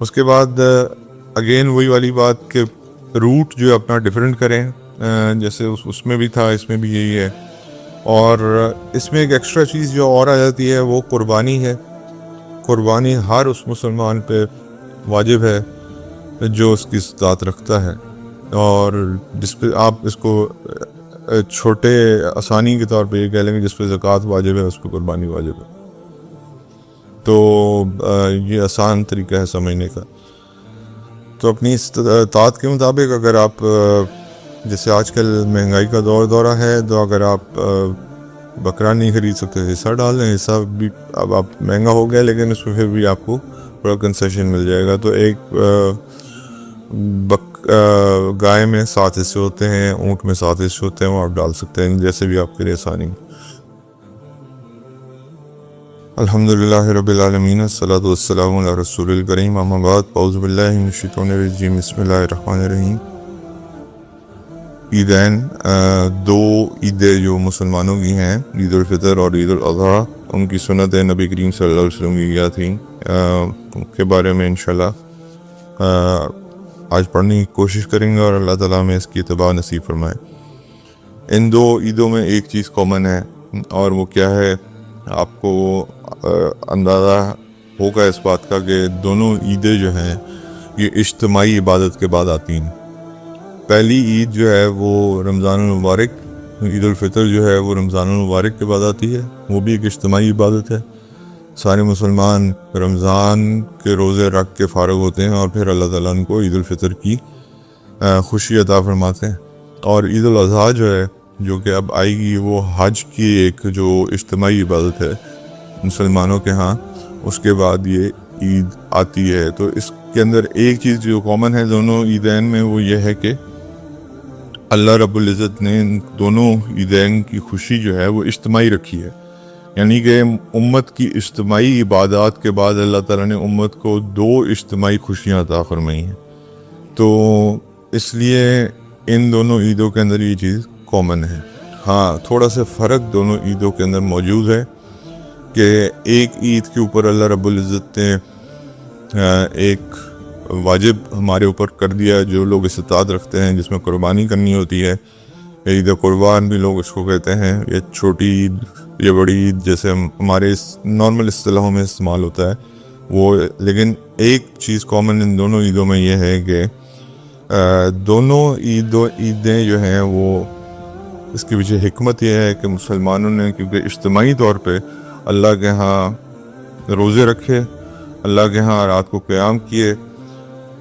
اس کے بعد اگین وہی والی بات کہ روٹ جو اپنا ڈفرینٹ کریں، جیسے اس میں بھی تھا، اس میں بھی یہی ہے. اور اس میں ایک ایکسٹرا چیز جو اور آ جاتی ہے وہ قربانی ہے. قربانی ہر اس مسلمان پہ واجب ہے جو اس کی استطاعت رکھتا ہے، اور جس پہ آپ اس کو چھوٹے آسانی کے طور پہ یہ کہہ لیں گے جس پہ زکوٰۃ واجب ہے اس پہ قربانی واجب ہے. تو یہ آسان طریقہ ہے سمجھنے کا. تو اپنی استطاعت کے مطابق اگر آپ جیسے آج کل مہنگائی کا دورہ ہے، تو اگر آپ بکرا نہیں خرید سکتے حصہ ڈال لیں. حصہ بھی اب آپ مہنگا ہو گیا لیکن اس میں پھر بھی آپ کو تھوڑا کنسیشن مل جائے گا. تو ایک گائے میں 7 حصے ہوتے ہیں، اونٹ میں 7 حصے ہوتے ہیں، وہ آپ ڈال سکتے ہیں جیسے بھی آپ کے لیے آسانی. الحمدللہ رب العالمین، الصلاۃ والسلام علی رسول الکریم، اما بعد، اعوذ باللہ من الشیطان الرجیم، بسم اللہ الرحمن الرحیم. عیدین، 2 عیدیں جو مسلمانوں کی ہیں، عید الفطر اور عید الاضحیٰ، ان کی سنت نبی کریم صلی اللہ علیہ وسلم کی کیا تھیں، ان کے بارے میں انشاءاللہ آج پڑھنے کی کوشش کریں گے، اور اللہ تعالیٰ میں اس کی اتباع نصیب فرمائے. ان 2 عیدوں میں ایک چیز کامن ہے، اور وہ کیا ہے؟ آپ کو اندازہ ہوگا اس بات کا کہ دونوں عیدیں جو ہیں یہ اجتماعی عبادت کے بعد آتی ہیں. پہلی عید جو ہے وہ رمضان المبارک، عید الفطر جو ہے وہ رمضان المبارک کے بعد آتی ہے. وہ بھی ایک اجتماعی عبادت ہے. سارے مسلمان رمضان کے روزے رکھ کے فارغ ہوتے ہیں، اور پھر اللہ تعالیٰ ان کو عید الفطر کی خوشی عطا فرماتے ہیں. اور عید الاضحیٰ جو ہے، جو کہ اب آئے گی، وہ حج کی ایک جو اجتماعی عبادت ہے مسلمانوں کے ہاں، اس کے بعد یہ عید آتی ہے. تو اس کے اندر ایک چیز جو کامن ہے دونوں عیدین میں، وہ یہ ہے کہ اللہ رب العزت نے دونوں عیدین کی خوشی جو ہے وہ اجتماعی رکھی ہے. یعنی کہ امت کی اجتماعی عبادات کے بعد اللہ تعالیٰ نے امت کو 2 اجتماعی خوشیاں عطا فرمائی ہیں. تو اس لیے ان دونوں عیدوں کے اندر یہ چیز کامن ہے. ہاں، تھوڑا سا فرق دونوں عیدوں کے اندر موجود ہے کہ ایک عید کے اوپر اللہ رب العزت نے ایک واجب ہمارے اوپر کر دیا، جو لوگ استطاعت رکھتے ہیں، جس میں قربانی کرنی ہوتی ہے. عید قربان بھی لوگ اس کو کہتے ہیں، یہ چھوٹی عید، یہ بڑی عید، جیسے ہمارے نارمل اصطلاحوں میں استعمال ہوتا ہے وہ. لیکن ایک چیز کامن ان دونوں عیدوں میں یہ ہے کہ دونوں عیدیں جو ہیں وہ، اس کے پیچھے حکمت یہ ہے کہ مسلمانوں نے کیونکہ اجتماعی طور پہ اللہ کے ہاں روزے رکھے، اللہ کے ہاں رات کو قیام کیے،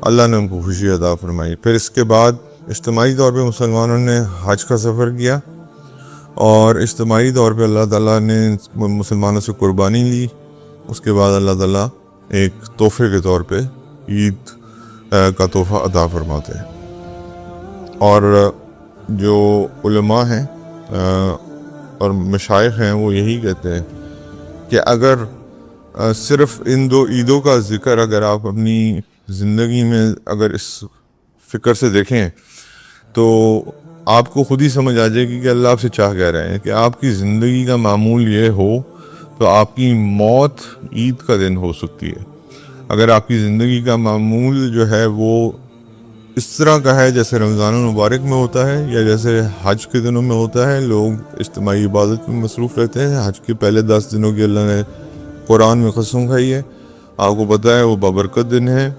اللہ نے ان کو خوشی عطا فرمائی. پھر اس کے بعد اجتماعی طور پہ مسلمانوں نے حج کا سفر کیا، اور اجتماعی طور پہ اللہ تعالیٰ نے مسلمانوں سے قربانی لی. اس کے بعد اللہ تعالیٰ ایک تحفے کے طور پہ عید کا تحفہ عطا فرماتے ہیں. اور جو علماء ہیں اور مشائخ ہیں وہ یہی کہتے ہیں کہ اگر صرف ان 2 عیدوں کا ذکر اگر آپ اپنی زندگی میں اگر اس فکر سے دیکھیں تو آپ کو خود ہی سمجھ آ جائے گی کہ اللہ آپ سے چاہ کہہ رہے ہیں کہ آپ کی زندگی کا معمول یہ ہو تو آپ کی موت عید کا دن ہو سکتی ہے. اگر آپ کی زندگی کا معمول جو ہے وہ اس طرح کا ہے جیسے رمضان المبارک میں ہوتا ہے یا جیسے حج کے دنوں میں ہوتا ہے، لوگ اجتماعی عبادت میں مصروف رہتے ہیں. حج کے پہلے 10 دنوں کی اللہ نے قرآن میں قسم کھائی ہے، آپ کو پتہ ہے وہ بابرکت دن ہے.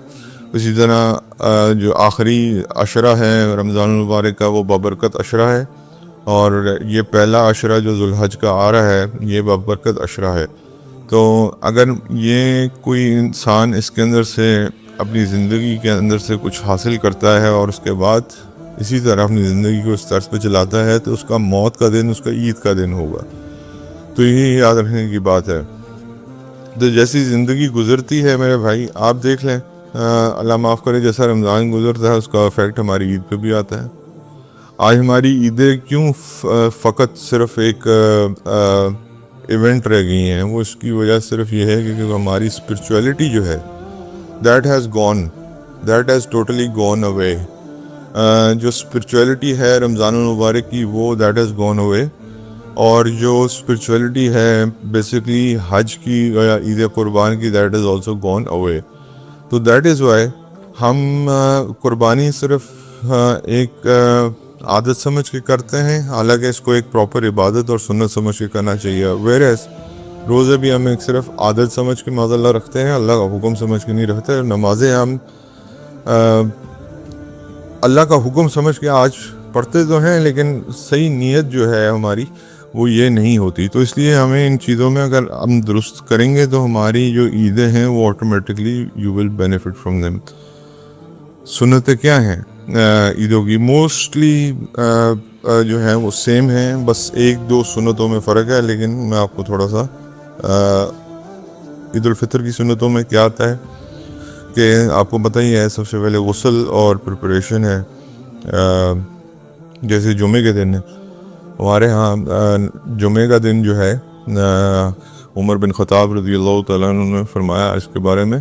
اسی طرح جو آخری عشرہ ہے رمضان المبارک کا، وہ بابرکت عشرہ ہے، اور یہ پہلا عشرہ جو ذوالحج کا آ رہا ہے یہ بابرکت عشرہ ہے. تو اگر یہ کوئی انسان اس کے اندر سے اپنی زندگی کے اندر سے کچھ حاصل کرتا ہے اور اس کے بعد اسی طرح اپنی زندگی کو اس طرز پہ چلاتا ہے، تو اس کا موت کا دن اس کا عید کا دن ہوگا. تو یہی یاد رکھنے کی بات ہے. تو جیسی زندگی گزرتی ہے میرے بھائی، آپ دیکھ لیں، اللہ معاف کرے، جیسا رمضان گزرتا ہے اس کا افیکٹ ہماری عید پہ بھی آتا ہے. آج ہماری عیدیں کیوں فقط صرف ایک ایونٹ رہ گئی ہیں؟ وہ اس کی وجہ صرف یہ ہے کہ ہماری اسپرچویلٹی جو ہے دیٹ ہیز ٹوٹلی گون اوے. جو اسپرچویلٹی ہے رمضان المبارک کی وہ دیٹ ہیز گون اوے، اور جو اسپرچویلٹی ہے بیسیکلی حج کی یا عید قربان کی دیٹ از آلسو گون اوے. تو دیٹ از وائی ہم قربانی صرف ایک عادت سمجھ کے کرتے ہیں، حالانکہ اس کو ایک پراپر عبادت اور سنت سمجھ کے کرنا چاہیے. ویئرز روزے بھی ہم ایک صرف عادت سمجھ کے معاذ اللہ رکھتے ہیں، اللہ کا حکم سمجھ کے نہیں رکھتے. نمازیں ہم اللہ کا حکم سمجھ کے آج پڑھتے تو ہیں، لیکن صحیح نیت جو ہے ہماری وہ یہ نہیں ہوتی. تو اس لیے ہمیں ان چیزوں میں اگر ہم درست کریں گے تو ہماری جو عیدیں ہیں وہ automatically you will benefit from them. سنتیں کیا ہیں عیدوں کی؟ موسٹلی جو ہیں وہ سیم ہیں، بس ایک دو سنتوں میں فرق ہے. لیکن میں آپ کو تھوڑا سا عید الفطر کی سنتوں میں کیا آتا ہے کہ آپ کو پتہ ہی ہے، سب سے پہلے غسل اور پریپریشن ہے. جیسے جمعے کے دن ہمارے ہاں جمعے کا دن جو ہے عمر بن خطاب رضی اللہ تعالیٰ عنہ نے فرمایا اس کے بارے میں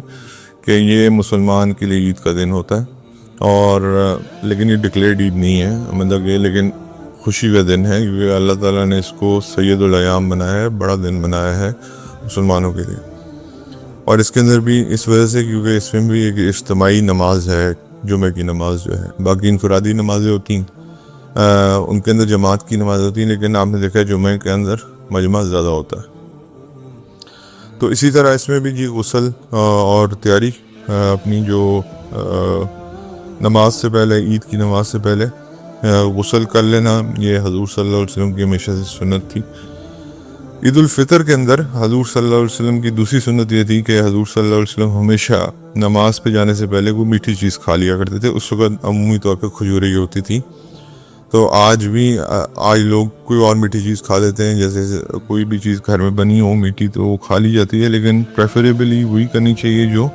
کہ یہ مسلمان کے لیے عید کا دن ہوتا ہے، اور لیکن یہ ڈکلیئرڈ عید نہیں ہے، مطلب یہ لیکن خوشی کا دن ہے، کیونکہ اللہ تعالیٰ نے اس کو سید الایام بنایا ہے، بڑا دن بنایا ہے مسلمانوں کے لیے. اور اس کے اندر بھی اس وجہ سے کیونکہ اس میں بھی ایک اجتماعی نماز ہے، جمعے کی نماز جو ہے. باقی انفرادی نمازیں ہوتی ہیں، ان کے اندر جماعت کی نماز ہوتی ہیں، لیکن آپ نے دیکھا ہے جمعے کے اندر مجمع زیادہ ہوتا ہے. تو اسی طرح اس میں بھی جی غسل اور تیاری اپنی جو نماز سے پہلے، عید کی نماز سے پہلے غسل کر لینا، یہ حضور صلی اللہ علیہ وسلم کی ہمیشہ سے سنت تھی. عید الفطر کے اندر حضور صلی اللہ علیہ وسلم کی دوسری سنت یہ تھی کہ حضور صلی اللہ علیہ وسلم ہمیشہ نماز پہ جانے سے پہلے کوئی میٹھی چیز کھا لیا کرتے تھے. اس وقت عمومی طور پہ کھجوریں ہی ہوتی تھی. تو آج بھی آج لوگ کوئی اور میٹھی چیز کھا لیتے ہیں، جیسے کوئی بھی چیز گھر میں بنی ہو میٹھی تو وہ کھا لی جاتی ہے، لیکن پریفریبلی وہی کرنی چاہیے جو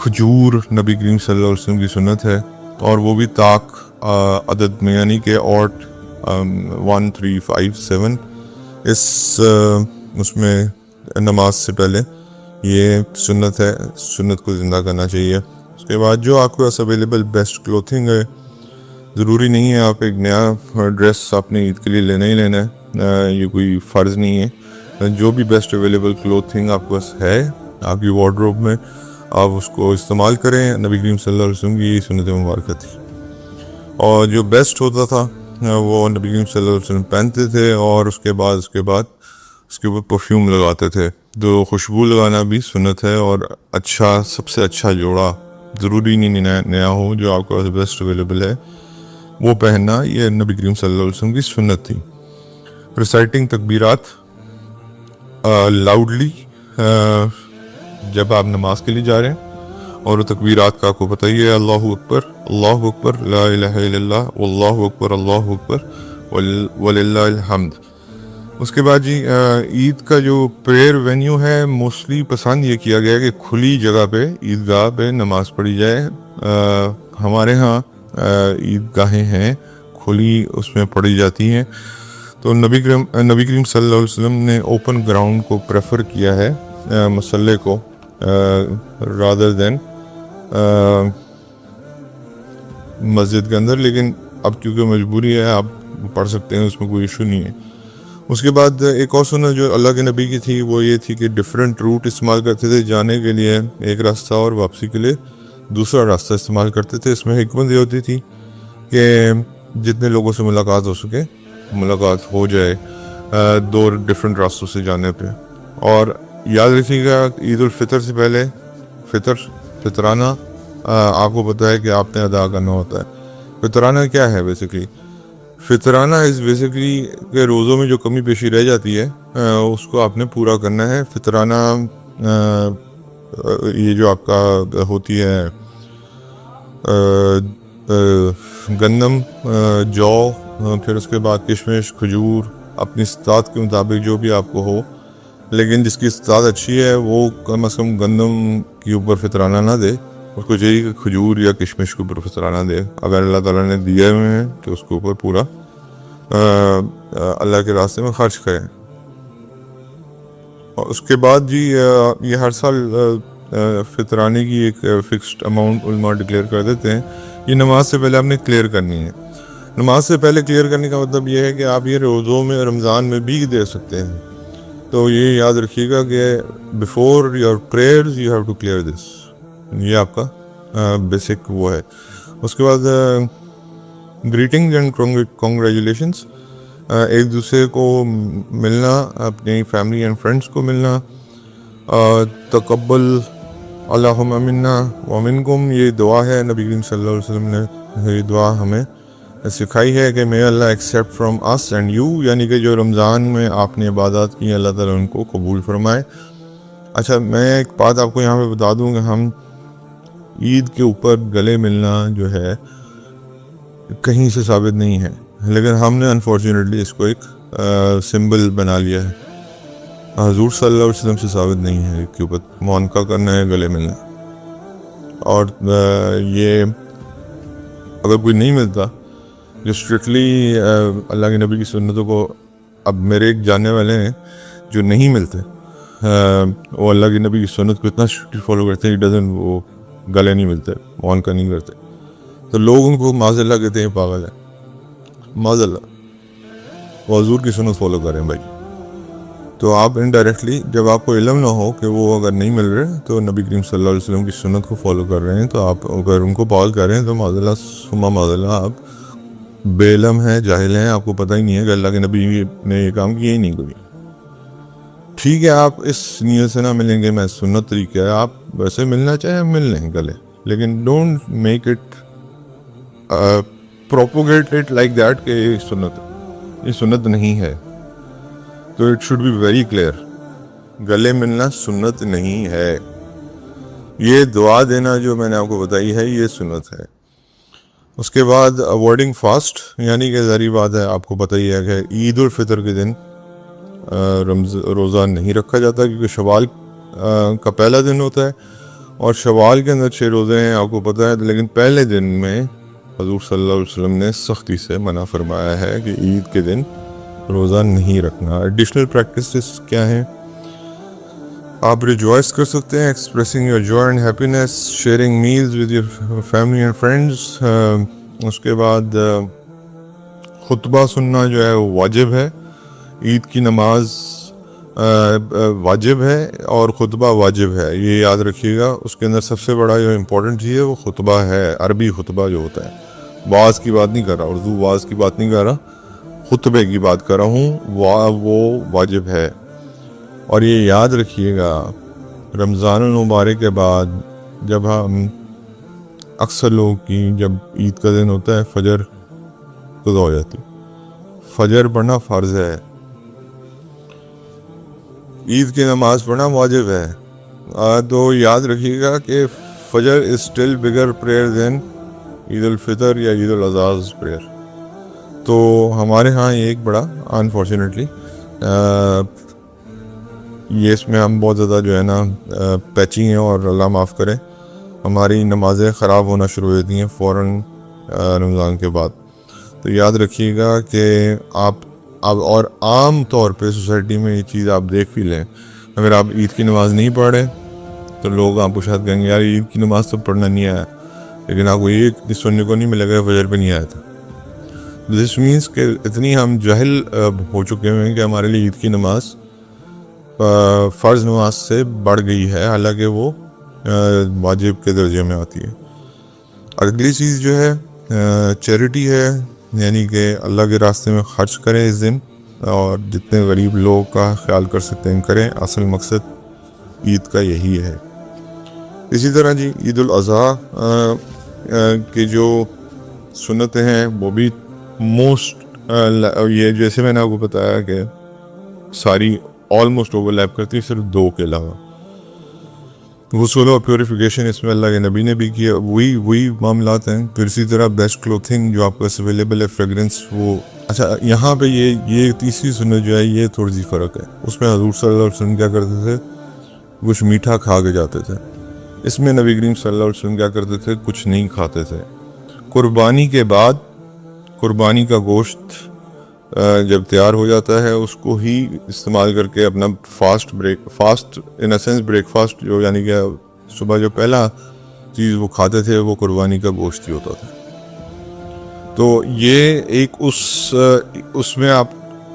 کھجور نبی کریم صلی اللہ علیہ وسلم کی سنت ہے، اور وہ بھی طاق عدد میں، یعنی کہ 1 3 5 7 اس میں نماز سے پہلے یہ سنت ہے، سنت کو زندہ کرنا چاہیے. اس کے بعد جو آپ کے پاس اویلیبل بیسٹ کلوتھنگ ہے، ضروری نہیں ہے آپ ایک نیا ڈریس اپنے عید کے لیے لینا ہی لینا ہے، یہ کوئی فرض نہیں ہے. جو بھی بیسٹ اویلیبل کلوتھنگ آپ کے پاس ہے آپ کی وارڈروب میں، آپ اس کو استعمال کریں. نبی کریم صلی اللہ علیہ وسلم کی سنت مبارکہ تھی، اور جو بیسٹ ہوتا تھا وہ نبی کریم صلی اللہ علیہ وسلم پہنتے تھے، اور اس کے بعد اس کے اوپر پرفیوم لگاتے تھے. تو خوشبو لگانا بھی سنت ہے، اور اچھا سب سے اچھا جوڑا، ضروری نہیں نیا ہو، جو آپ کے پاس بیسٹ اویلیبل ہے وہ پہننا، یہ نبی کریم صلی اللہ علیہ وسلم کی سنت تھی. ریسائٹنگ تکبیرات لاؤڈلی جب آپ نماز کے لیے جا رہے ہیں، اور تکبیرات کا آپ کو پتہ ہی ہے، اللہ اکبر اللہ اکبر لا الہ الا اللہ واللہ اکبر اللہ اکبر وللہ الحمد. اس کے بعد جی عید کا جو پریئر وینیو ہے، موسٹلی پسند یہ کیا گیا کہ کھلی جگہ پہ عیدگاہ پہ نماز پڑھی جائے. ہمارے ہاں عید گاہیں ہیں کھلی، اس میں پڑھی جاتی ہیں. تو نبی کریم صلی اللہ علیہ وسلم نے اوپن گراؤنڈ کو پریفر کیا ہے مصلی کو رادر دین مسجد کے اندر. لیکن اب کیونکہ مجبوری ہے آپ پڑھ سکتے ہیں، اس میں کوئی ایشو نہیں ہے. اس کے بعد ایک اور سنت جو اللہ کے نبی کی تھی وہ یہ تھی کہ ڈیفرنٹ روٹ استعمال کرتے تھے جانے کے لیے، ایک راستہ اور واپسی کے لیے دوسرا راستہ استعمال کرتے تھے. اس میں حکمت یہ ہوتی تھی کہ جتنے لوگوں سے ملاقات ہو سکے ملاقات ہو جائے 2 ڈیفرنٹ راستوں سے جانے پہ. اور یاد رکھیے گا عید الفطر سے پہلے فطرانہ آپ کو پتہ ہے کہ آپ نے ادا کرنا ہوتا ہے. فطرانہ کیا ہے بیسیکلی؟ فطرانہ از بیسیکلی کہ روزوں میں جو کمی پیشی رہ جاتی ہے اس کو آپ نے پورا کرنا ہے. فطرانہ یہ جو آپ کا ہوتی ہے گندم، جو، پھر اس کے بعد کشمش، کھجور، اپنی استطاعت کے مطابق جو بھی آپ کو ہو، لیکن جس کی استطاعت اچھی ہے وہ کم از کم گندم کے اوپر فطرانہ نہ دے، اس کو چاہیے کہ کھجور یا کشمش کے اوپر فطرانہ دے. اگر اللہ تعالیٰ نے دیے ہوئے ہیں تو اس کے اوپر پورا اللہ کے راستے میں خرچ کریں. اور اس کے بعد جی یہ ہر سال فطرانے کی ایک فکسڈ اماؤنٹ علماء ڈکلیئر کر دیتے ہیں. یہ نماز سے پہلے آپ نے کلیئر کرنی ہے. نماز سے پہلے کلیئر کرنے کا مطلب یہ ہے کہ آپ یہ روزوں میں رمضان میں بھی دے سکتے ہیں. تو یہ یاد رکھیے گا کہ before your prayers you have to clear this. یہ آپ کا بیسک وہ ہے. اس کے بعد گریٹنگ اینڈ کنگریچولیشنس, ایک دوسرے کو ملنا, اپنی فیملی اینڈ فرینڈس کو ملنا. تقبل اللہم منا ومنکم, یہ دعا ہے نبی کریم صلی اللہ علیہ وسلم نے یہ دعا ہمیں سکھائی ہے کہ may Allah accept from us and you, یعنی کہ جو رمضان میں آپ نے عبادات کی اللہ تعالیٰ ان کو قبول فرمائے. اچھا, میں ایک بات آپ کو یہاں پہ بتا دوں کہ ہم عید کے اوپر گلے ملنا جو ہے کہیں سے ثابت نہیں ہے, لیکن ہم نے انفارچونیٹلی اس کو ایک سمبل بنا لیا ہے. حضور صلی اللہ علیہ وسلم سے ثابت نہیں ہے عید کے اوپر معانقہ کرنا ہے, گلے ملنا. اور یہ اگر کوئی نہیں ملتا جو اسٹرکٹلی اللہ کے نبی کی سنتوں کو, اب میرے ایک جاننے والے ہیں جو نہیں ملتے, وہ اللہ کے نبی کی سنت کو اتنا اسٹرکٹلی فالو کرتے ہیں, وہ گلے نہیں ملتے, معانقہ نہیں کرتے, تو لوگ ان کو معاذ اللہ کہتے ہیں پاگل ہے, معاذ اللہ. وہ حضور کی سنت فالو کریں بھائی. تو آپ انڈائریکٹلی جب آپ کو علم نہ ہو کہ وہ اگر نہیں مل رہے تو نبی کریم صلی اللہ علیہ وسلم کی سنت کو فالو کر رہے ہیں, تو آپ اگر ان کو پاگل کر رہے ہیں تو معاذ اللہ ثم معاذ اللہ آپ بے علم ہیں, جاہل ہیں, آپ کو پتہ ہی نہیں ہے کہ اللہ کے نبی نے یہ کام کیا ہی نہیں کوئی. ٹھیک ہے, آپ اس نیت سے نہ ملیں گے, میں سنت طریقہ ہے, آپ ویسے ملنا چاہیں مل لیں گلے, لیکن don't make it propagate it like that کہ یہ سنت نہیں ہے. تو it should be very clear, گلے ملنا سنت نہیں ہے. یہ دعا دینا جو میں نے آپ کو بتائی ہے یہ سنت ہے. اس کے بعد اوائڈنگ فاسٹ, یعنی کہ ظاہری بات ہے آپ کو پتہ ہی ہے کہ عید الفطر کے دن روزہ نہیں رکھا جاتا, کیونکہ شوال کا پہلا دن ہوتا ہے اور شوال کے اندر 6 روزے ہیں آپ کو پتہ ہے. لیکن پہلے دن میں حضور صلی اللہ علیہ وسلم نے سختی سے منع فرمایا ہے کہ عید کے دن روزہ نہیں رکھنا. ایڈیشنل پریکٹسز کیا ہیں؟ آپ ریجوائس کر سکتے ہیں, expressing your joy and happiness, sharing meals with your family and friends. اس کے بعد خطبہ سننا جو ہے وہ واجب ہے, عید کی نماز واجب ہے اور خطبہ واجب ہے, یہ یاد رکھیے گا. اس کے اندر سب سے بڑا جو امپورٹنٹ چیز ہے وہ خطبہ ہے, عربی خطبہ جو ہوتا ہے. واز کی بات نہیں کر رہا, اردو واز کی بات نہیں کر رہا, خطبے کی بات کر رہا ہوں, وہ واجب ہے. اور یہ یاد رکھیے گا رمضان المبارک کے بعد جب ہم اکثر لوگ کی جب عید کا دن ہوتا ہے فجر قضا ہو جاتی, فجر پڑھنا فرض ہے, عید کی نماز پڑھنا واجب ہے. تو یاد رکھیے گا کہ فجر از اسٹل بگر پریئر دین عید الفطر یا عید الاضحیٰ پریئر. تو ہمارے ہاں یہ ایک بڑا انفارچونیٹلی یہ اس میں ہم بہت زیادہ جو ہے نا پیچی ہیں, اور اللہ معاف کرے ہماری نمازیں خراب ہونا شروع ہو جاتی ہیں فوراً رمضان کے بعد. تو یاد رکھیے گا کہ آپ اور عام طور پہ سوسائٹی میں یہ چیز آپ دیکھ بھی لیں, اگر آپ عید کی نماز نہیں پڑھ رہے تو لوگ آپ کو شاید کہیں گے یار عید کی نماز تو پڑھنا نہیں آیا, لیکن آپ کو یہ سننے کو نہیں ملے گا فجر پہ نہیں آیا تھا. دس مینس کہ اتنی ہم جاہل ہو چکے ہیں کہ ہمارے لیے عید کی نماز فرض نماز سے بڑھ گئی ہے, حالانکہ وہ واجب کے درجے میں آتی ہے. اگلی چیز جو ہے چیریٹی ہے, یعنی کہ اللہ کے راستے میں خرچ کریں اس دن, اور جتنے غریب لوگ کا خیال کر سکتے ہیں کریں. اصل مقصد عید کا یہی ہے. اسی طرح جی عید الاضحیٰ کی جو سنتیں ہیں وہ بھی موسٹ یہ جیسے میں نے آپ کو بتایا کہ ساری آلموسٹ اوور لیپ کرتی ہے, صرف 2 کے علاوہ. غسل اور پیوریفیکیشن اس میں اللہ کے نبی نے بھی کیا, وہی معاملات ہیں. پھر اسی طرح بیسٹ کلوتھنگ جو آپ کو اویلیبل ہے, فریگرنس وہ. اچھا یہاں پہ یہ تیسری سنت جو ہے یہ تھوڑی سی فرق ہے. اس میں حضور صلی اللہ علیہ وسلم کیا کرتے تھے, کچھ میٹھا کھا کے جاتے تھے. اس میں نبی کریم صلی اللہ علیہ وسلم کیا کرتے تھے, کچھ نہیں کھاتے تھے. قربانی کے بعد قربانی کا گوشت جب تیار ہو جاتا ہے اس کو ہی استعمال کر کے اپنا fast in a sense break fast جو یعنی کہ صبح جو پہلا چیز وہ کھاتے تھے وہ قربانی کا گوشت ہی ہوتا تھا. تو یہ ایک اس میں آپ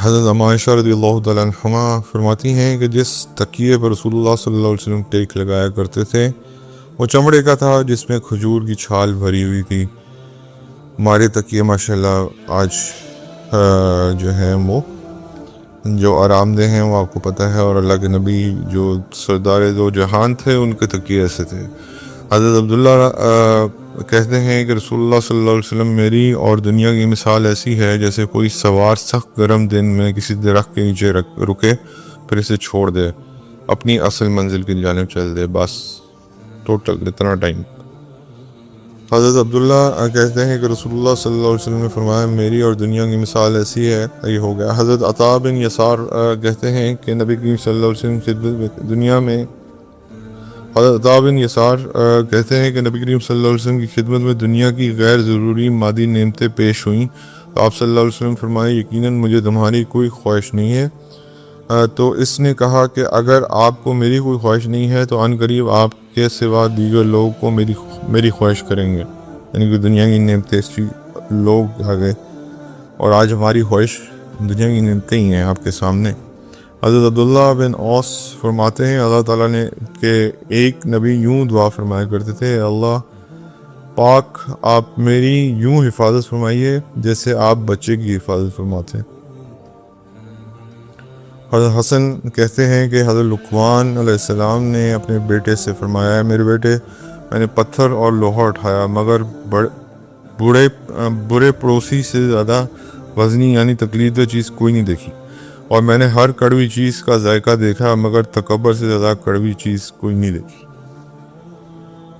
حضرت اما عائشہ رضی اللہ تعالیٰ عنہما فرماتی ہیں کہ جس تکیے پر رسول اللہ صلی اللہ علیہ وسلم ٹیک لگایا کرتے تھے وہ چمڑے کا تھا جس میں کھجور کی چھال بھری ہوئی تھی. ہمارے تکیے ماشاءاللہ آج جو ہیں وہ جو آرام دہ ہیں وہ آپ کو پتہ ہے، اور اللہ کے نبی جو سردار دو جہان تھے ان کے تکیے ایسے تھے. حضرت عبداللہ کہتے ہیں کہ رسول اللہ صلی اللہ علیہ وسلم میری اور دنیا کی مثال ایسی ہے جیسے کوئی سوار سخت گرم دن میں کسی درخت کے نیچے رکے پھر اسے چھوڑ دے، اپنی اصل منزل کی جانب چل دے، بس ٹوٹل اتنا ٹائم. حضرت عبداللہ کہتے ہیں کہ رسول اللہ صلی اللہ علیہ وسلم نے فرمایا میری اور دنیا کی مثال ایسی ہے. یہ ہو گیا. حضرت عطا بن یسار کہتے ہیں کہ نبی کریم صلی اللہ علیہ وسلم کی خدمت میں دنیا میں حضرت عطا بن یسار کہتے ہیں کہ نبی کریم صلی اللہ علیہ وسلم کی خدمت میں دنیا کی غیر ضروری مادی نعمتیں پیش ہوئیں تو آپ صلی اللہ علیہ وسلم فرمائے یقیناً مجھے تمہاری کوئی خواہش نہیں ہے. تو اس نے کہا کہ اگر آپ کو میری کوئی خواہش نہیں ہے تو عن قریب آپ کے سوا دیگر لوگ کو میری خواہش کریں گے. یعنی کہ دنیا کی نعمتیں لوگ آ گئے اور آج ہماری خواہش دنیا کی نعمتیں ہی ہیں آپ کے سامنے. حضرت عبداللہ بن اوس فرماتے ہیں اللہ تعالیٰ نے کہ ایک نبی یوں دعا فرمایا کرتے تھے اللہ پاک آپ میری یوں حفاظت فرمائیے جیسے آپ بچے کی حفاظت فرماتے ہیں. حضرت حسن کہتے ہیں کہ حضرت لقمان علیہ السلام نے اپنے بیٹے سے فرمایا ہے میرے بیٹے میں نے پتھر اور لوہا اٹھایا مگر برے پڑوسی سے زیادہ وزنی یعنی تکلیف چیز کوئی نہیں دیکھی، اور میں نے ہر کڑوی چیز کا ذائقہ دیکھا مگر تکبر سے زیادہ کڑوی چیز کوئی نہیں دیکھی.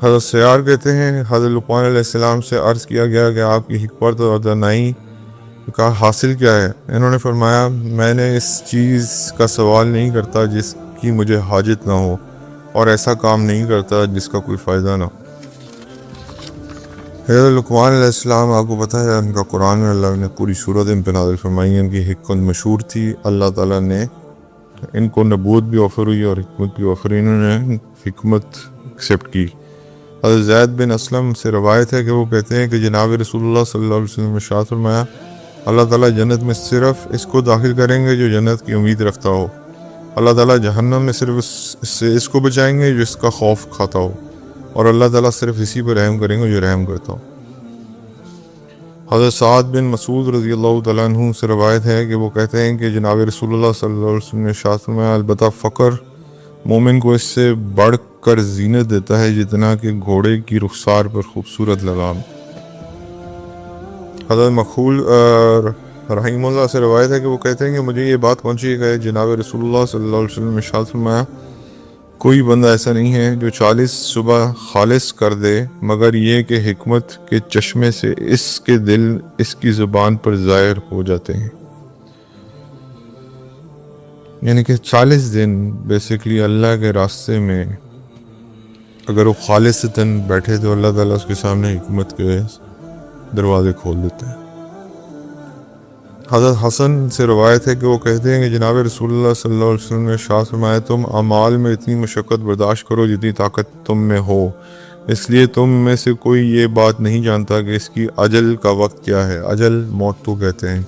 حضرت سیار کہتے ہیں حضرت لقمان علیہ السلام سے عرض کیا گیا کہ آپ کی حکمت اور دانائی کا حاصل کیا ہے؟ انہوں نے فرمایا میں نے اس چیز کا سوال نہیں کرتا جس کی مجھے حاجت نہ ہو اور ایسا کام نہیں کرتا جس کا کوئی فائدہ نہ ہو. حضرت لقمان علیہ السلام آپ کو پتہ ہے ان کا قرآن میں اللہ نے پوری صورت ان پہ نازل فرمائی. ان کی حکمت مشہور تھی، اللہ تعالیٰ نے ان کو نبوت بھی آفر ہوئی اور حکمت بھی آفر ہوئی، انہوں نے حکمت ایکسیپٹ کی. حضرت زید بن اسلم سے روایت ہے کہ وہ کہتے ہیں کہ جناب رسول اللہ صلی اللہ علیہ وسلم نے ارشاد فرمایا اللہ تعالیٰ جنت میں صرف اس کو داخل کریں گے جو جنت کی امید رکھتا ہو، اللہ تعالیٰ جہنم میں صرف اس کو بچائیں گے جو اس کا خوف کھاتا ہو، اور اللہ تعالیٰ صرف اسی پر رحم کریں گے جو رحم کرتا ہو. حضرت سعد بن مسعود رضی اللہ تعالیٰ عنہ سے روایت ہے کہ وہ کہتے ہیں کہ جناب رسول اللہ صلی اللہ علیہ وسلم نے ارشاد فرمایا البتہ فقر مومن کو اس سے بڑھ کر زینت دیتا ہے جتنا کہ گھوڑے کی رخسار پر خوبصورت لگام. حضرت مخول رحیم اللہ سے روایت ہے کہ وہ کہتے ہیں کہ مجھے یہ بات پہنچی کہ جناب رسول اللہ صلی اللہ علیہ وسلم نے ارشاد فرمایا کوئی بندہ ایسا نہیں ہے جو 40 صبح خالص کر دے مگر یہ کہ حکمت کے چشمے سے اس کے دل اس کی زبان پر ظاہر ہو جاتے ہیں. یعنی کہ 40 دن بیسیکلی اللہ کے راستے میں اگر وہ خالصتاً بیٹھے تو اللہ تعالیٰ اس کے سامنے حکمت کے دروازے کھول دیتے ہیں. حضرت حسن سے روایت ہے کہ وہ کہتے ہیں کہ جناب رسول اللہ صلی اللہ علیہ وسلم نے ارشاد فرمایا تم اعمال میں اتنی مشقت برداشت کرو جتنی طاقت تم میں ہو، اس لیے تم میں سے کوئی یہ بات نہیں جانتا کہ اس کی اجل کا وقت کیا ہے. اجل موت تو کہتے ہیں.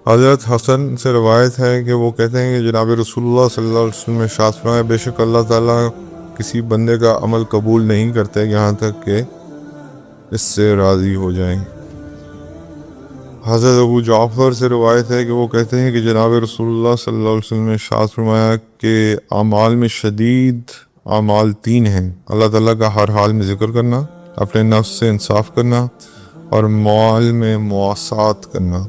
حضرت حسن سے روایت ہے کہ وہ کہتے ہیں کہ جناب رسول اللہ صلی اللہ علیہ وسلم نے ارشاد فرمایا بے شک اللہ تعالیٰ کسی بندے کا عمل قبول نہیں کرتے یہاں تک کہ اس سے راضی ہو جائیں. حضرت ابو جعفر سے روایت ہے کہ وہ کہتے ہیں کہ جناب رسول اللہ صلی اللہ علیہ وسلم نے ارشاد فرمایا کہ اعمال میں شدید اعمال 3 ہیں، اللہ تعالیٰ کا ہر حال میں ذکر کرنا، اپنے نفس سے انصاف کرنا اور مال میں مواسات کرنا.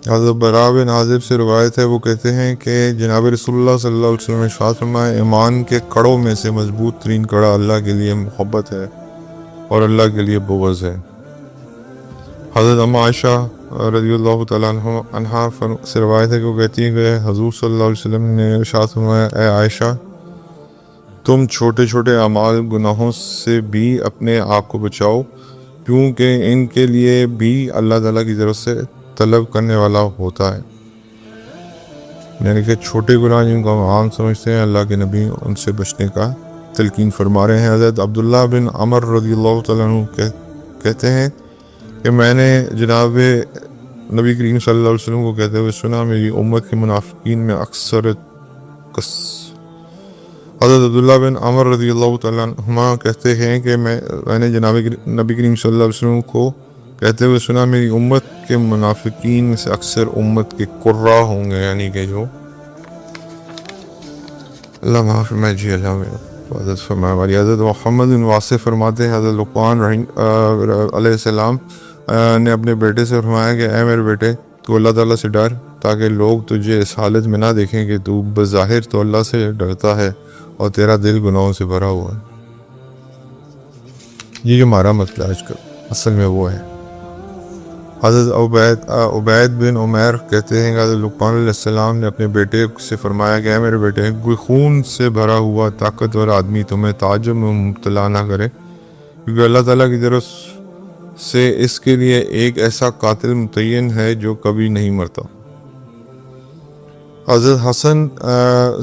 حضرت براء بن عازب سے روایت ہے وہ کہتے ہیں کہ جناب رسول اللہ صلی اللہ علیہ وسلم نے ارشاد فرمایا ایمان کے کڑوں میں سے مضبوط ترین کڑا اللہ کے لیے محبت ہے اور اللہ کے لیے بغض ہے. حضرت اما عائشہ رضی اللہ تعالیٰ عنہا سے روایت ہے کہ وہ کہتی ہیں کہ حضور صلی اللہ علیہ وسلم نے ارشاد فرمایا اے عائشہ تم چھوٹے چھوٹے اعمال گناہوں سے بھی اپنے آپ کو بچاؤ کیونکہ ان کے لیے بھی اللہ تعالیٰ کی طرف سے طلب کرنے والا ہوتا ہے. یعنی کہ چھوٹے گناہ جن کو ہم عام سمجھتے ہیں اللہ کے نبی ان سے بچنے کا تلقین فرما رہے ہیں. حضرت عبداللہ بن عمر رضی اللہ تعالیٰ عنہ کہتے ہیں کہ میں نے جناب نبی کریم صلی اللہ علیہ وسلم کو کہتے ہوئے سنا میری امت کے منافقین میں اکثر حضرت عبداللہ بن عمر رضی اللہ تعالیٰ عنہما کہتے ہیں کہ میں نے جناب نبی کریم صلی اللہ علیہ وسلم کو کہتے ہوئے سنا میری امت کے منافقین میں سے اکثر امت کے قرہ ہوں گے، یعنی کہ جو اللہ معاف فرمائے جی اللہ حفاظت فرمائے والی۔ حضرت محمد بن واصف فرماتے ہیں حضرت لقمان علیہ السلام نے اپنے بیٹے سے فرمایا کہ اے میرے بیٹے تو اللہ تعالیٰ سے ڈر تاکہ لوگ تجھے اس حالت میں نہ دیکھیں کہ تو بظاہر تو اللہ سے ڈرتا ہے اور تیرا دل گناہوں سے بھرا ہوا ہے۔ یہ جو ہمارا مسئلہ آج کل اصل میں وہ ہے۔ حضرت عبید بن عمیر کہتے ہیں کہ حضرت لقمان علیہ السلام نے اپنے بیٹے سے فرمایا کہ اے میرے بیٹے کوئی خون سے بھرا ہوا طاقتور آدمی تمہیں تعجب میں مبتلا نہ کرے، کیونکہ اللہ تعالیٰ کی طرف سے اس کے لیے ایک ایسا قاتل متعین ہے جو کبھی نہیں مرتا۔ حضرت حسن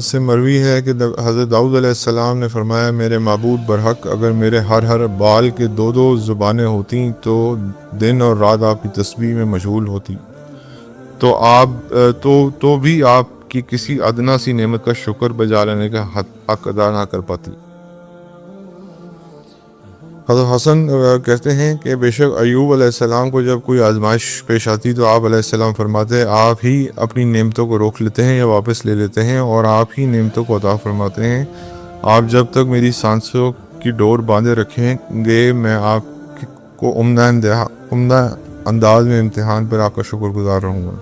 سے مروی ہے کہ حضرت داؤد علیہ السلام نے فرمایا میرے معبود برحق اگر میرے ہر بال کے دو زبانیں ہوتی تو دن اور رات آپ کی تسبیح میں مشغول ہوتی تو بھی آپ کی کسی ادنا سی نعمت کا شکر بجا لینے کا حق ادا نہ کر پاتی۔ حضرت حسن کہتے ہیں کہ بے شک ایوب علیہ السلام کو جب کوئی آزمائش پیش آتی تو آپ علیہ السلام فرماتے آپ ہی اپنی نعمتوں کو روک لیتے ہیں یا واپس لے لیتے ہیں اور آپ ہی نعمتوں کو عطا فرماتے ہیں۔ آپ جب تک میری سانسوں کی ڈور باندھے رکھیں گے میں آپ کو عمدہ انداز میں امتحان پر آپ کا شکر گزار رہوں گا۔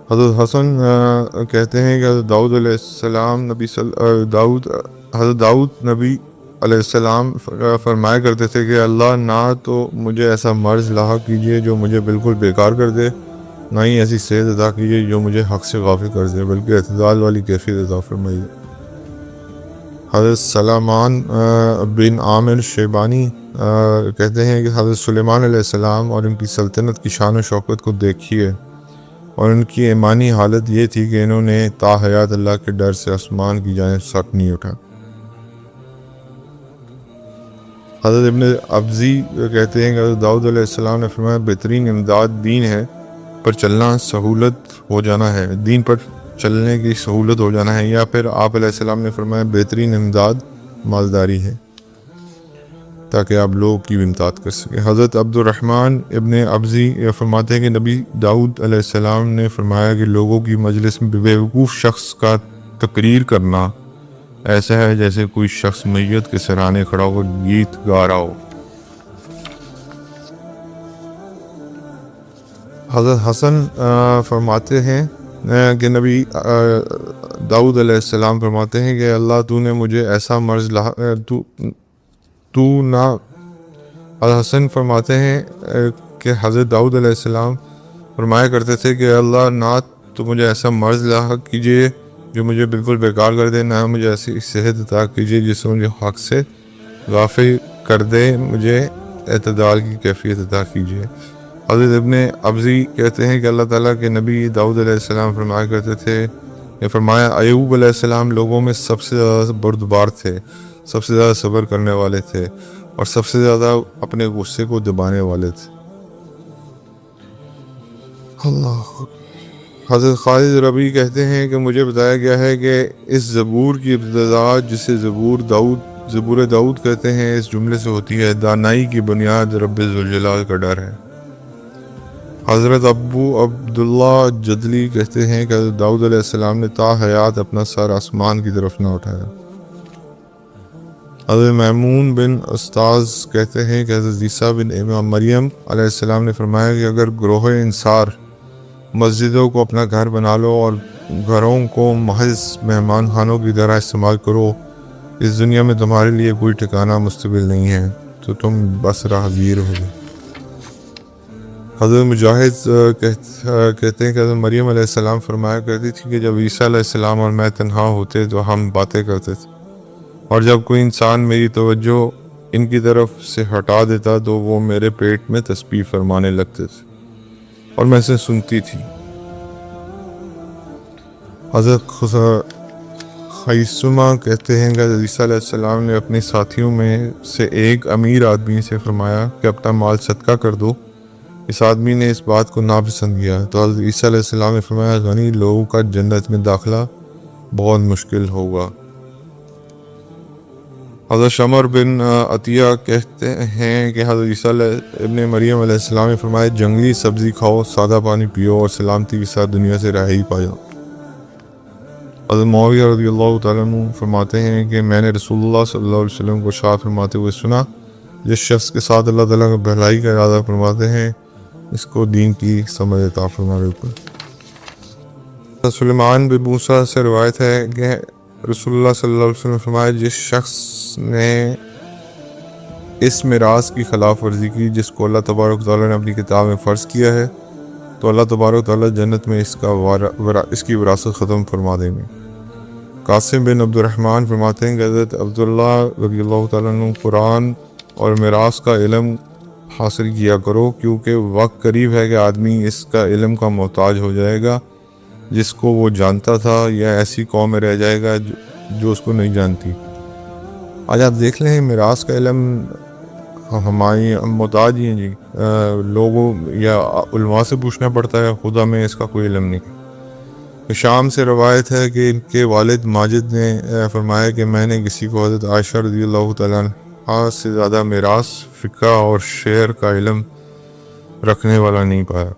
حضرت حسن کہتے ہیں کہ حضرت داؤد علیہ السلام نبی علیہ السلام فرمایا کرتے تھے کہ اللہ نہ تو مجھے ایسا مرض لاحق کیجیے جو مجھے بالکل بیکار کر دے، نہ ہی ایسی صحت عطا کیجیے جو مجھے حق سے غافل کر دے، بلکہ اعتدال والی کیفیت عطا فرمائیے۔ حضرت سلیمان بن عامر شیبانی کہتے ہیں کہ حضرت سلیمان علیہ السلام اور ان کی سلطنت کی شان و شوکت کو دیکھیے اور ان کی ایمانی حالت یہ تھی کہ انہوں نے تا حیات اللہ کے ڈر سے آسمان کی جانب سر نہیں اٹھا۔ حضرت ابن ابزی کہتے ہیں کہ حضرت داؤد علیہ السلام نے فرمایا بہترین امداد دین ہے پر چلنا سہولت ہو جانا ہے، دین پر چلنے کی سہولت ہو جانا ہے، یا پھر آپ علیہ السلام نے فرمایا بہترین امداد مالداری ہے تاکہ آپ لوگوں کی بھی امداد کر سکیں۔ حضرت عبد الرحمن ابن ابزی فرماتے ہیں کہ نبی داؤد علیہ السلام نے فرمایا کہ لوگوں کی مجلس میں بیوقوف شخص کا تقریر کرنا ایسا ہے جیسے کوئی شخص میت کے سرانے کھڑا ہو گیت گا رہا ہو۔ حضرت حسن فرماتے ہیں کہ نبی داؤد علیہ السلام فرماتے ہیں کہ اللہ تو نے مجھے ایسا مرض حضرت حسن فرماتے ہیں کہ حضرت داؤد علیہ السلام فرمایا کرتے تھے کہ اللہ نہ تو مجھے ایسا مرض لاحق کیجیے جو مجھے بالکل بیکار کر دے، نہ مجھے ایسی صحت عطا کیجیے جس سے مجھے حق سے غافل کر دے، مجھے اعتدال کی کیفیت عطا کیجیے۔ حضرت ابن ابزی کہتے ہیں کہ اللہ تعالیٰ کے نبی داؤد علیہ السلام فرمایا کرتے تھے، یہ فرمایا ایوب علیہ السلام لوگوں میں سب سے زیادہ بردبار تھے، سب سے زیادہ صبر کرنے والے تھے اور سب سے زیادہ اپنے غصے کو دبانے والے تھے۔ اللہ۔ حضرت خالد ربی کہتے ہیں کہ مجھے بتایا گیا ہے کہ اس زبور کی ابتدا جسے زبور داؤد کہتے ہیں اس جملے سے ہوتی ہے دانائی کی بنیاد رب ذوالجلال کا ڈر ہے۔ حضرت ابو عبداللہ جدلی کہتے ہیں کہ حضرت داؤد علیہ السلام نے تا حیات اپنا سر آسمان کی طرف نہ اٹھایا۔ حضرت میمون بن استاذ کہتے ہیں کہ حضرت عیسیٰ بن امام مریم علیہ السلام نے فرمایا کہ اگر گروہ انصار مسجدوں کو اپنا گھر بنا لو اور گھروں کو محض مہمان خانوں کی طرح استعمال کرو، اس دنیا میں تمہارے لیے کوئی ٹھکانہ مستقبل نہیں ہے تو تم بس راہگیر ہوگے۔ حضرت مجاہد کہتے ہیں کہ حضرت مریم علیہ السلام فرمایا کرتی تھی کہ جب عیسیٰ علیہ السلام اور میں تنہا ہوتے تو ہم باتیں کرتے تھے، اور جب کوئی انسان میری توجہ ان کی طرف سے ہٹا دیتا تو وہ میرے پیٹ میں تسبیح فرمانے لگتے تھے اور میں اسے سنتی تھی۔ حضرت خیثمہ کہتے ہیں کہ حضرت عیسیٰ علیہ السلام نے اپنے ساتھیوں میں سے ایک امیر آدمی سے فرمایا کہ اپنا مال صدقہ کر دو۔ اس آدمی نے اس بات کو ناپسند کیا تو حضرت عیسیٰ علیہ السلام نے فرمایا غنی لوگوں کا جنت میں داخلہ بہت مشکل ہوگا۔ حضرت شمر بن عطیہ کہتے ہیں کہ حضرت عیسیٰ ابن مریم علیہ السلام نے فرمایا جنگلی سبزی کھاؤ، سادہ پانی پیو اور سلامتی کے ساتھ دنیا سے رہائی پاؤ۔ حضرت معاویہ رضی اللہ تعالیٰ عنہ فرماتے ہیں کہ میں نے رسول اللہ صلی اللہ علیہ وسلم کو ارشاد فرماتے ہوئے سنا، جس شخص کے ساتھ اللہ تعالیٰ کا بھلائی کا ارادہ فرماتے ہیں اس کو دین کی سمجھ عطا فرمائے۔ سلیمان بن موسیٰ سے روایت ہے کہ رسول اللہ صلی اللہ علیہ وسلم نے فرمایا جس شخص نے اس میراث کی خلاف ورزی کی جس کو اللہ تبارک تعالیٰ نے اپنی کتاب میں فرض کیا ہے تو اللہ تبارک تعالیٰ جنت میں اس کی وراثت ختم فرما دیں گے۔ قاسم بن عبد الرحمن فرماتے ہیں کہ حضرت عبداللہ رضی اللہ تعالیٰ عنہ قرآن اور میراث کا علم حاصل کیا کرو کیونکہ وقت قریب ہے کہ آدمی اس کا علم کا محتاج ہو جائے گا جس کو وہ جانتا تھا، یا ایسی قوم میں رہ جائے گا جو اس کو نہیں جانتی۔ آج آپ دیکھ لیں میراث کا علم ہماری محتاج ہی ہیں جی، لوگوں یا علماء سے پوچھنا پڑتا ہے، خدا میں اس کا کوئی علم نہیں۔ شام سے روایت ہے کہ ان کے والد ماجد نے فرمایا کہ میں نے کسی کو حضرت عائشہ رضی اللہ تعالیٰ عنہ سے زیادہ میراث، فقہ اور شعر کا علم رکھنے والا نہیں پایا۔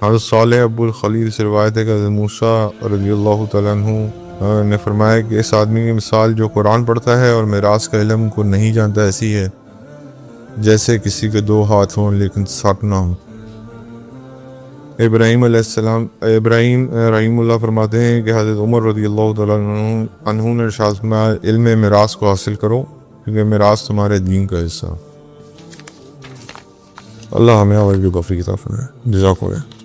حضرت صالح ابو الخلیل سے روایت ہے کہ حضرت موسیٰ رضی اللہ تعالیٰ عنہ نے فرمایا کہ اس آدمی کی مثال جو قرآن پڑھتا ہے اور میراث کا علم کو نہیں جانتا ایسی ہے جیسے کسی کے دو ہاتھ ہوں لیکن سات نہ ہوں۔ ابراہیم علیہ السلام رحیم اللہ فرماتے ہیں کہ حضرت عمر رضی اللہ تعالیٰ عنہ نے ارشاد فرمایا علم میراث کو حاصل کرو کیونکہ میراث تمہارے دین کا حصہ۔ اللہ ہمیں اور بھی غفری کی طرف ہے۔ جزاک اللہ۔